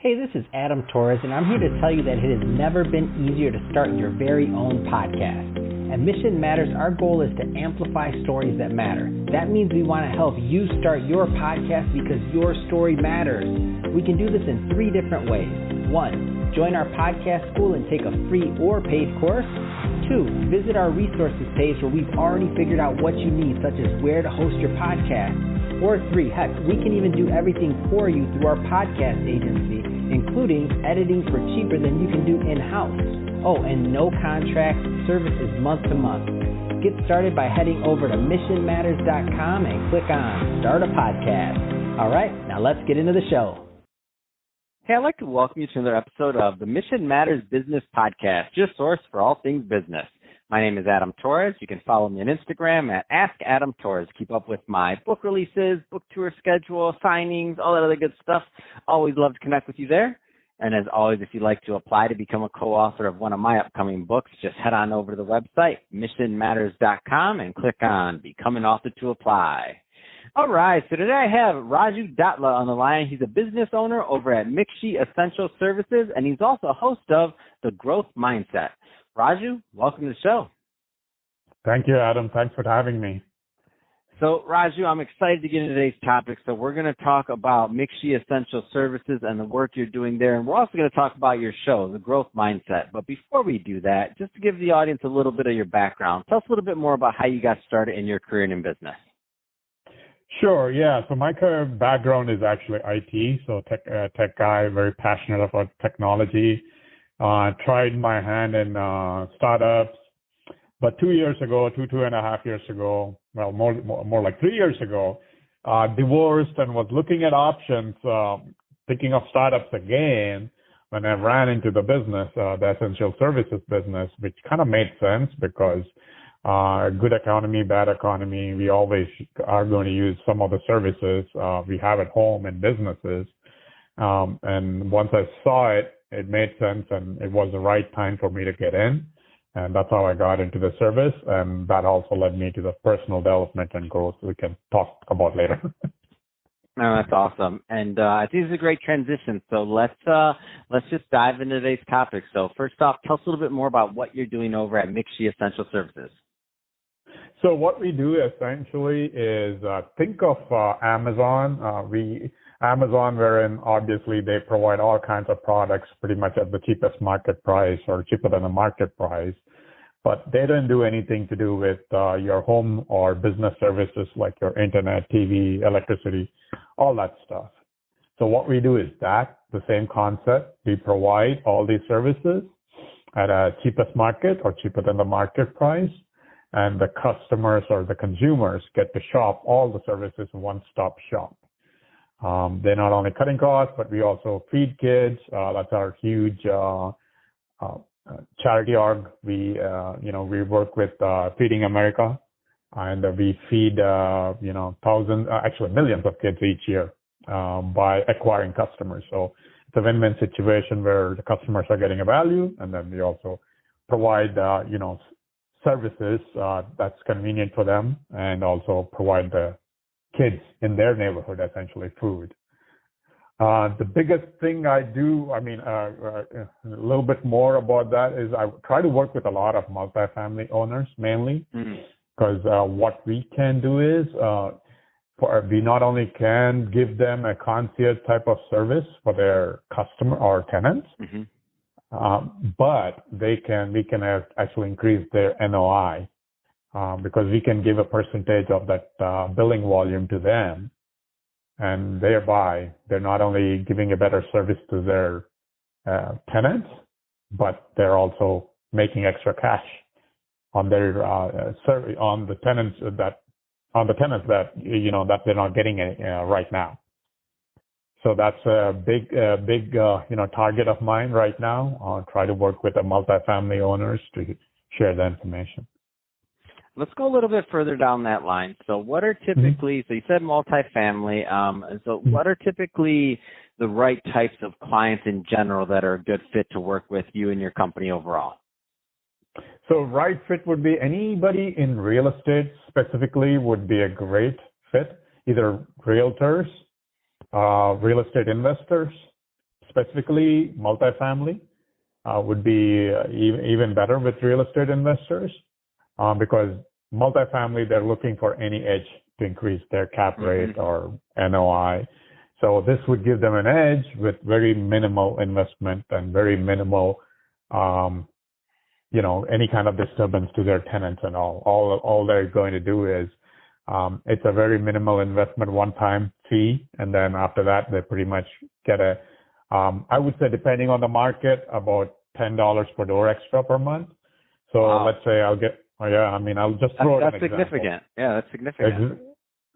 Hey, this is Adam Torres, and I'm here to tell you that it has never been easier to start your very own podcast. At Mission Matters, our goal is to amplify stories that matter. That means we want to help you start your podcast because your story matters. We can do this in 3 different ways. 1, join our podcast school and take a free or paid course. 2, visit our resources page where we've already figured out what you need, such as where to host your podcast. Or 3, heck, we can even do everything for you through our podcast agency, including editing for cheaper than you can do in-house. Oh, and no contract, services month to month. Get started by heading over to missionmatters.com and click on Start a Podcast. All right, now let's get into the show. Hey, I'd like to welcome you to another episode of the Mission Matters Business Podcast, your source for all things business. My name is Adam Torres. You can follow me on Instagram at AskAdamTorres. Keep up with my book releases, book tour schedule, signings, all that other good stuff. Always love to connect with you there. And as always, if you'd like to apply to become a co-author of one of my upcoming books, just head on over to the website, missionmatters.com, and click on Become an Author to apply. All right, so today I have Raju Datla on the line. He's a business owner over at Mikshi Essential Services, and he's also a host of The Growth Mindset. Raju, welcome to the show. Thank you, Adam. Thanks for having me. So, Raju, I'm excited to get into today's topic. So we're going to talk about Mikshi Essential Services and the work you're doing there. And we're also going to talk about your show, The Growth Mindset. But before we do that, just to give the audience a little bit of your background, tell us a little bit more about how you got started in your career and in business. Sure, yeah. So my career background is actually IT, so tech guy, very passionate about technology. Tried my hand in startups, but 2 years ago, two and a half years ago, well, more like 3 years ago, divorced and was looking at options, thinking of startups again when I ran into the business, the essential services business, which kind of made sense because good economy, bad economy, we always are going to use some of the services we have at home and businesses. And once I saw it, it made sense and it was the right time for me to get in. And that's how I got into the service. And that also led me to the personal development and growth we can talk about later. No, that's awesome. And I think it's a great transition. So let's just dive into today's topic. So first off, tell us a little bit more about what you're doing over at Mikshi Essential Services. So what we do essentially is think of Amazon. Amazon, wherein obviously they provide all kinds of products pretty much at the cheapest market price or cheaper than the market price, but they don't do anything to do with your home or business services like your internet, TV, electricity, all that stuff. So what we do is the same concept. We provide all these services at a cheapest market or cheaper than the market price, and the customers or the consumers get to shop all the services in one-stop shop. They're not only cutting costs, but we also feed kids. That's our huge charity org. We work with Feeding America, and we feed thousands, actually millions of kids each year by acquiring customers. So it's a win-win situation where the customers are getting a value, and then we also provide services that's convenient for them, and also provide the kids in their neighborhood, essentially, food. The biggest thing I do, a little bit more about that is I try to work with a lot of multifamily owners mainly, because what we can do is we not only can give them a concierge type of service for their customer or tenants, but we can actually increase their NOI. Because we can give a percentage of that billing volume to them, and thereby they're not only giving a better service to their tenants, but they're also making extra cash on their on the tenants that they're not getting right now. So that's a big target of mine right now. I'll try to work with the multifamily owners to share the information. Let's go a little bit further down that line. So what are typically, so you said multifamily, so what are typically the right types of clients in general that are a good fit to work with you and your company overall? So right fit would be anybody in real estate specifically would be a great fit, either realtors, real estate investors, specifically multifamily would be even better with real estate investors because multifamily, they're looking for any edge to increase their cap rate or NOI. So this would give them an edge with very minimal investment and very minimal, any kind of disturbance to their tenants and all. All they're going to do is it's a very minimal investment, one-time fee, and then after that, they pretty much get I would say, depending on the market, about $10 per door extra per month. So let's say I'll just throw it an example. That's significant. Yeah, that's significant.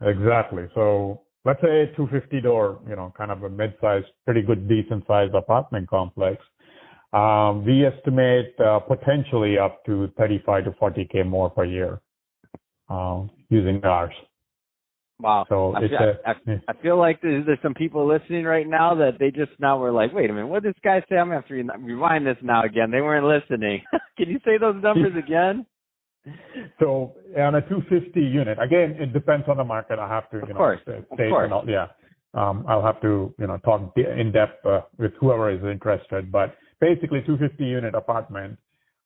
Exactly. So let's say 250 door, kind of a mid-sized, pretty good, decent-sized apartment complex. We estimate potentially up to 35 to 40K more per year using ours. Wow. So I feel like there's some people listening right now that they just now were like, wait a minute, what did this guy say? I'm going to have to rewind this now again. They weren't listening. Can you say those numbers again? So on a 250 unit, again, it depends on the market. I have to, of course. I'll have to, talk in depth with whoever is interested. But basically, 250 unit apartment,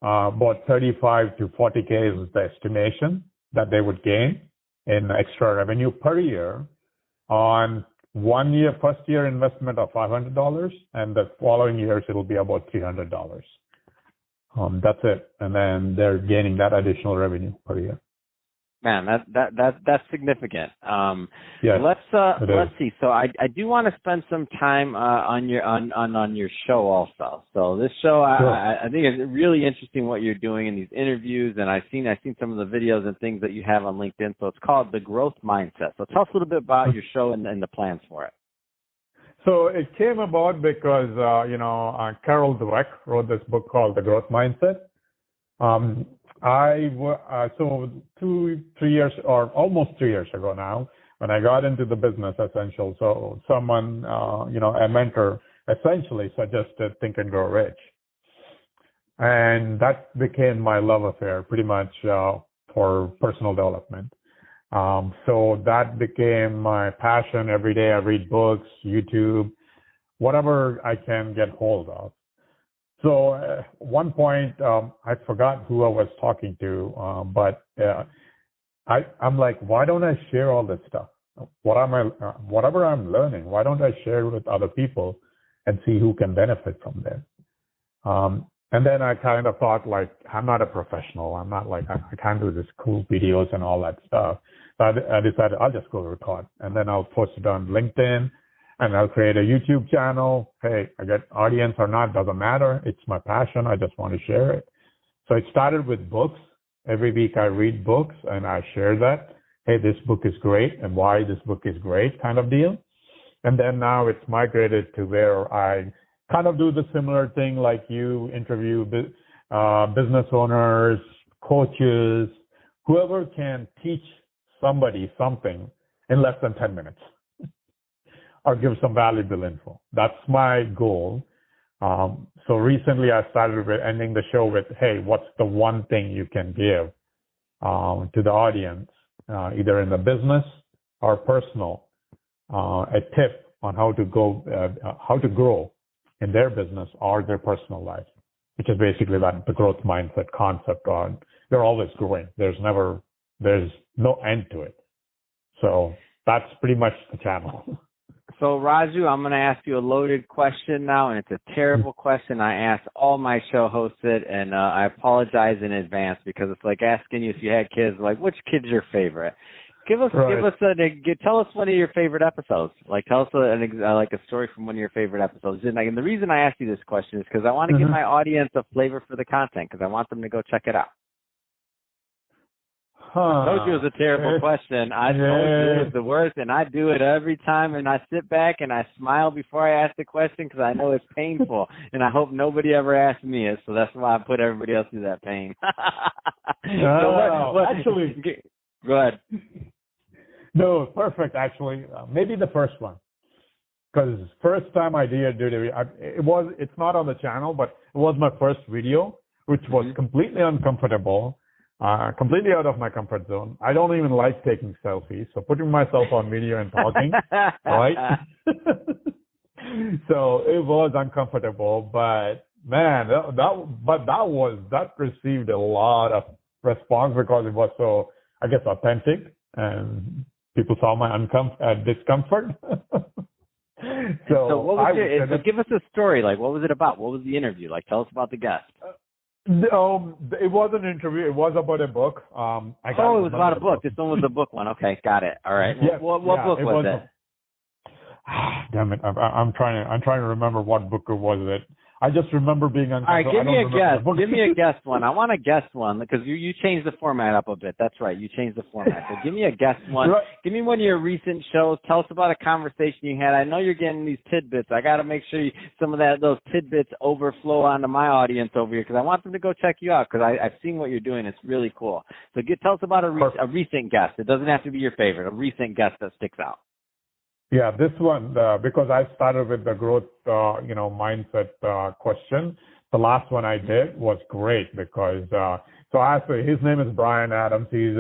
about 35 to 40K is the estimation that they would gain in extra revenue per year on first year investment of $500, and the following years it'll be about $300. That's it, and then they're gaining that additional revenue per year. Man, that's significant. Yes, let's see. So I do want to spend some time on your show also. So this show, sure. I think it's really interesting what you're doing in these interviews, and I've seen some of the videos and things that you have on LinkedIn. So it's called The Growth Mindset. So tell us a little bit about your show and the plans for it. So it came about because Carol Dweck wrote this book called The Growth Mindset. So 2-3 years, or almost 3 years ago now, when I got into the business essential, so someone, a mentor essentially suggested Think and Grow Rich. And that became my love affair pretty much for personal development. So that became my passion. Every day I read books, YouTube, whatever I can get hold of. So at one point, I forgot who I was talking to, but I'm like, why don't I share all this stuff? Whatever I'm learning, why don't I share it with other people and see who can benefit from this? And then I kind of thought, like, I'm not a professional. I'm not like, I can't do this cool videos and all that stuff. So I decided I'll just go record, and then I'll post it on LinkedIn. And I'll create a YouTube channel. Hey, I get audience or not, doesn't matter. It's my passion. I just want to share it. So it started with books. Every week I read books and I share that. Hey, this book is great and why this book is great kind of deal. And then now it's migrated to where I kind of do the similar thing like you, interview business owners, coaches, whoever can teach somebody something in less than 10 minutes. Or give some valuable info. That's my goal. So recently I started with ending the show with, hey, what's the one thing you can give to the audience, either in the business or personal, a tip on how to grow in their business or their personal life, which is basically the growth mindset concept on they're always growing. There's no end to it. So that's pretty much the channel. So, Raju, I'm going to ask you a loaded question now, and it's a terrible question. I ask all my show hosts it, and I apologize in advance because it's like asking you if you had kids, like, which kid's your favorite? Tell us one of your favorite episodes. Like, tell us a story from one of your favorite episodes. And the reason I ask you this question is because I want to give my audience a flavor for the content because I want them to go check it out. I told you it was a terrible question. I told you it was the worst, and I do it every time, and I sit back and I smile before I ask the question because I know it's painful, and I hope nobody ever asks me it, so that's why I put everybody else through that pain. Actually, go ahead. No, perfect, actually. Maybe the first one, because first time I did it, it's not on the channel, but it was my first video, which was completely uncomfortable. Completely out of my comfort zone. I don't even like taking selfies, so putting myself on video and talking, right? So it was uncomfortable, but man, that received a lot of response because it was so, I guess, authentic, and people saw my discomfort. So what was so give us a story. Like, what was it about? What was the interview? Like, tell us about the guest. It was an interview. It was about a book. It was about a book. This one was a book one. Okay, got it. All right. Yes, What book was it? Damn it! I'm trying to remember what book it was. I just remember being uncomfortable. All right, give me a guess. Give me a guess one. I want a guess one because you changed the format up a bit. That's right. You changed the format. So give me a guess one. Right. Give me one of your recent shows. Tell us about a conversation you had. I know you're getting these tidbits. I got to make sure some of those tidbits overflow onto my audience over here because I want them to go check you out because I've seen what you're doing. It's really cool. So tell us about a recent guest. It doesn't have to be your favorite. A recent guest that sticks out. Yeah, this one, because I started with the growth, mindset question. The last one I did was great because, his name is Brian Adams. He's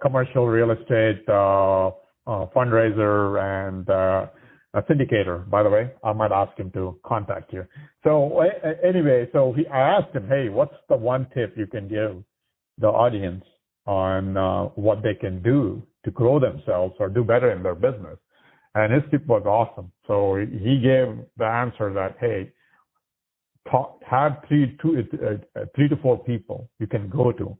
commercial real estate fundraiser and a syndicator, by the way. I might ask him to contact you. So anyway, I asked him, hey, what's the one tip you can give the audience on what they can do to grow themselves or do better in their business? And his tip was awesome. So he gave the answer that, hey, have 3 to 4 people you can go to,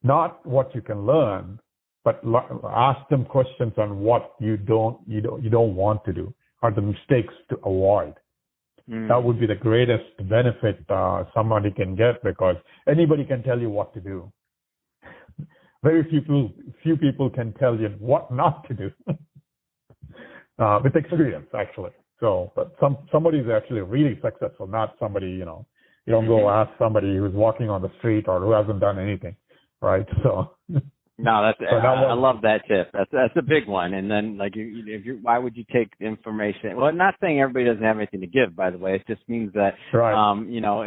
not what you can learn, but ask them questions on what you don't want to do or the mistakes to avoid. That would be the greatest benefit somebody can get because anybody can tell you what to do. Very few people can tell you what not to do with experience, actually. So, but somebody is actually really successful, not somebody, you don't go ask somebody who's walking on the street or who hasn't done anything, right? So. No, I love that tip. That's a big one. And then, like, why would you take information? Well, not saying everybody doesn't have anything to give, by the way. It just means that, right.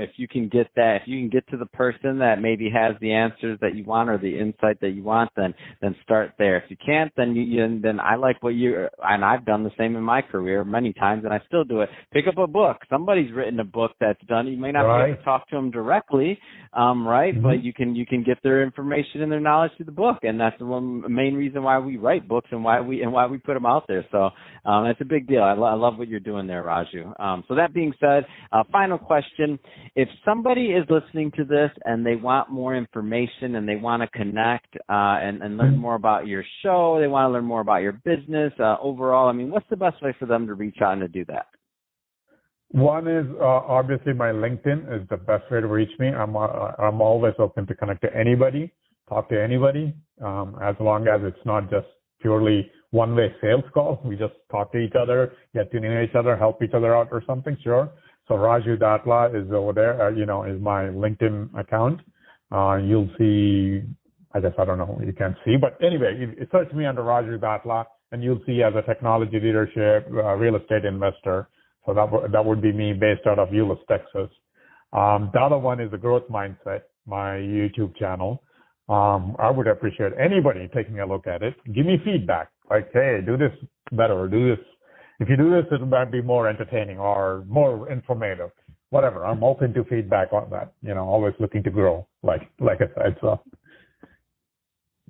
If you can get to the person that maybe has the answers that you want or the insight that you want, then start there. If you can't, then I like and I've done the same in my career many times, and I still do it. Pick up a book. Somebody's written a book that's done. You may not be able to talk to them directly, right? Mm-hmm. But you can get their information and their knowledge through the book. And that's the main reason why we write books and why we put them out there. So it's a big deal. I love what you're doing there, Raju. So that being said, final question: if somebody is listening to this and they want more information and they want to connect and learn more about your show, they want to learn more about your business overall, I mean, what's the best way for them to reach out and to do that? One is obviously my LinkedIn is the best way to reach me. I'm always open to connect to anybody. Talk to anybody, as long as it's not just purely one-way sales call. We just talk to each other, get to know each other, help each other out or something, sure. So Raju Datla is over there, is my LinkedIn account. You'll see, I guess, I don't know, you can't see, but anyway, you search me under Raju Datla and you'll see as a technology leadership, real estate investor. So that would be me based out of Euless, Texas. The other one is the growth mindset, my YouTube channel. I would appreciate anybody taking a look at it. Give me feedback, like, hey, do this better, or do this. If you do this, it might be more entertaining or more informative, whatever. I'm open to feedback on that. Always looking to grow, like I said. So.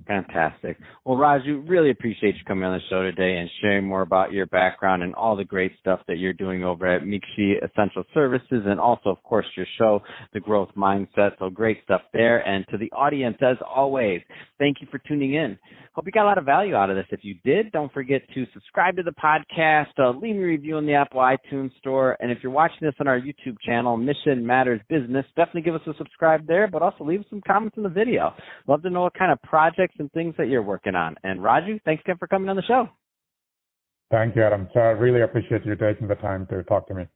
Fantastic. Well, Raju, really appreciate you coming on the show today and sharing more about your background and all the great stuff that you're doing over at Mikshi Essential Services and also, of course, your show, The Growth Mindset. So great stuff there. And to the audience, as always, thank you for tuning in. Hope you got a lot of value out of this. If you did, don't forget to subscribe to the podcast, leave me a review in the Apple iTunes store. And if you're watching this on our YouTube channel, Mission Matters Business, definitely give us a subscribe there, but also leave us some comments in the video. Love to know what kind of projects and things that you're working on. And Raju, thanks again for coming on the show. Thank you, Adam. So I really appreciate you taking the time to talk to me.